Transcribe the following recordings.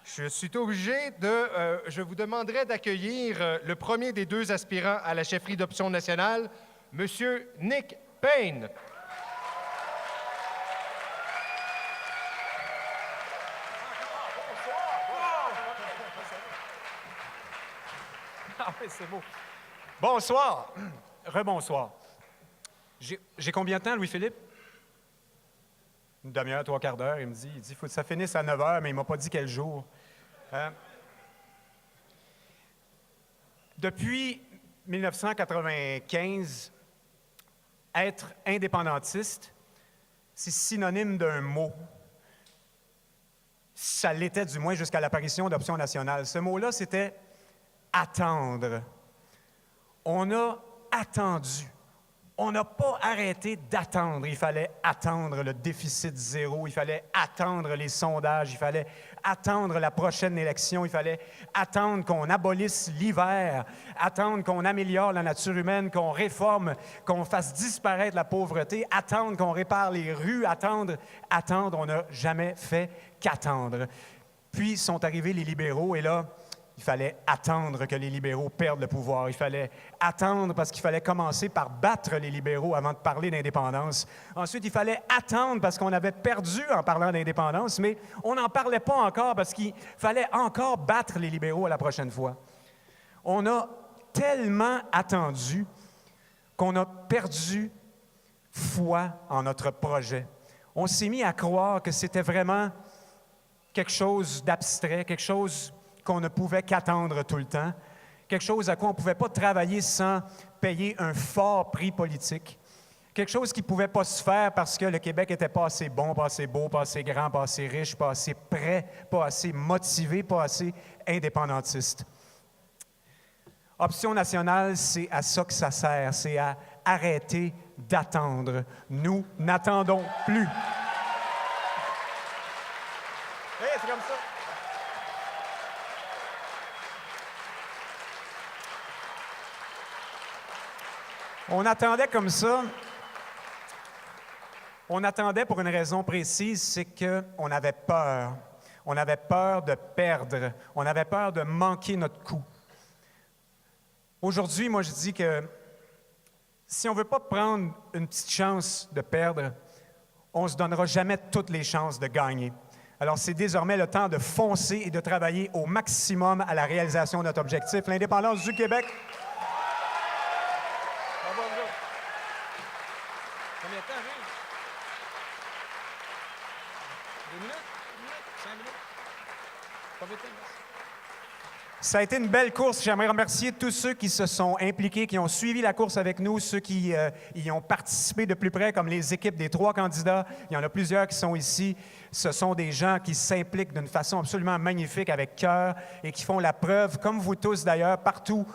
Je suis obligé je vous demanderai d'accueillir le premier des deux aspirants à la chefferie d'Option nationale, M. Nick Payne. Ah oui, c'est beau. Bonsoir. Rebonsoir. J'ai combien de temps, Louis-Philippe? Une demi-heure, 3/4 d'heure. Il dit, faut que ça finisse à 9 heures, mais il ne m'a pas dit quel jour. Depuis 1995, être indépendantiste, c'est synonyme d'un mot. Ça l'était du moins jusqu'à l'apparition d'Option nationale. Ce mot-là, c'était attendre. On a attendu. On n'a pas arrêté d'attendre. Il fallait attendre le déficit zéro, il fallait attendre les sondages, il fallait attendre la prochaine élection, il fallait attendre qu'on abolisse l'hiver, attendre qu'on améliore la nature humaine, qu'on réforme, qu'on fasse disparaître la pauvreté, attendre qu'on répare les rues, attendre. On n'a jamais fait qu'attendre. Puis sont arrivés les libéraux et là, il fallait attendre que les libéraux perdent le pouvoir. Il fallait attendre parce qu'il fallait commencer par battre les libéraux avant de parler d'indépendance. Ensuite, il fallait attendre parce qu'on avait perdu en parlant d'indépendance, mais on n'en parlait pas encore parce qu'il fallait encore battre les libéraux à la prochaine fois. On a tellement attendu qu'on a perdu foi en notre projet. On s'est mis à croire que c'était vraiment quelque chose d'abstrait, quelque chose qu'on ne pouvait qu'attendre tout le temps, quelque chose à quoi on ne pouvait pas travailler sans payer un fort prix politique, quelque chose qui ne pouvait pas se faire parce que le Québec n'était pas assez bon, pas assez beau, pas assez grand, pas assez riche, pas assez prêt, pas assez motivé, pas assez indépendantiste. Option nationale, c'est à ça que ça sert, c'est à arrêter d'attendre. Nous n'attendons plus. Hey, c'est comme ça. On attendait comme ça. On attendait pour une raison précise, c'est qu'on avait peur. On avait peur de perdre. On avait peur de manquer notre coup. Aujourd'hui, moi, je dis que si on ne veut pas prendre une petite chance de perdre, on ne se donnera jamais toutes les chances de gagner. Alors, c'est désormais le temps de foncer et de travailler au maximum à la réalisation de notre objectif, l'indépendance du Québec. Combien de temps, hein? 2 minutes? 5 minutes? Combien de temps? Ça a été une belle course. J'aimerais remercier tous ceux qui se sont impliqués, qui ont suivi la course avec nous, ceux qui y ont participé de plus près, comme les équipes des 3 candidats. Il y en a plusieurs qui sont ici. Ce sont des gens qui s'impliquent d'une façon absolument magnifique, avec cœur, et qui font la preuve, comme vous tous d'ailleurs, partout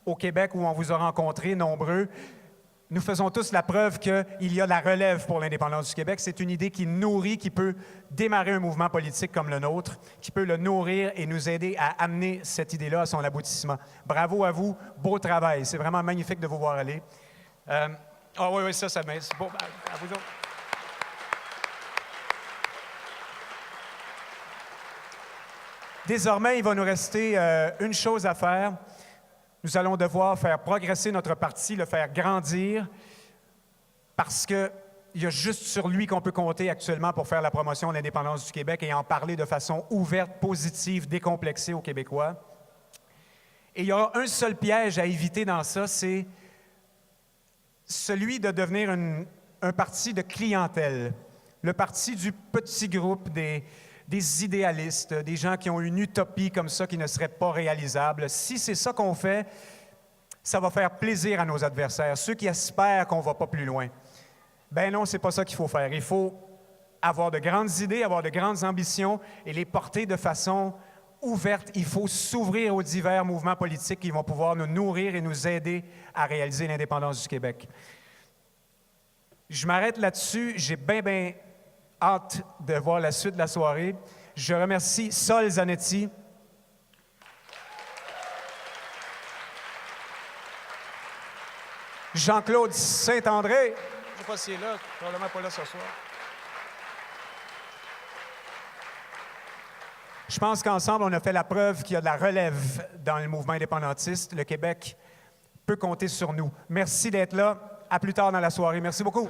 au Québec où on vous a rencontrés, nombreux. Nous faisons tous la preuve qu'il y a la relève pour l'indépendance du Québec. C'est une idée qui nourrit, qui peut démarrer un mouvement politique comme le nôtre, qui peut le nourrir et nous aider à amener cette idée-là à son aboutissement. Bravo à vous, beau travail. C'est vraiment magnifique de vous voir aller. Oui, ça m'aide. C'est beau. À vous autres. Désormais, il va nous rester une chose à faire. Nous allons devoir faire progresser notre parti, le faire grandir, parce qu'il y a juste sur lui qu'on peut compter actuellement pour faire la promotion de l'indépendance du Québec et en parler de façon ouverte, positive, décomplexée aux Québécois. Et il y aura un seul piège à éviter dans ça, c'est celui de devenir un parti de clientèle, le parti du petit groupe des idéalistes, des gens qui ont une utopie comme ça qui ne serait pas réalisable. Si c'est ça qu'on fait, ça va faire plaisir à nos adversaires, ceux qui espèrent qu'on ne va pas plus loin. Ben non, c'est pas ça qu'il faut faire. Il faut avoir de grandes idées, avoir de grandes ambitions et les porter de façon ouverte. Il faut s'ouvrir aux divers mouvements politiques qui vont pouvoir nous nourrir et nous aider à réaliser l'indépendance du Québec. Je m'arrête là-dessus. J'ai bien hâte de voir la suite de la soirée. Je remercie Sol Zanetti. Jean-Claude Saint-André. Je ne sais pas s'il est là, probablement pas là ce soir. Je pense qu'ensemble, on a fait la preuve qu'il y a de la relève dans le mouvement indépendantiste. Le Québec peut compter sur nous. Merci d'être là. À plus tard dans la soirée. Merci beaucoup.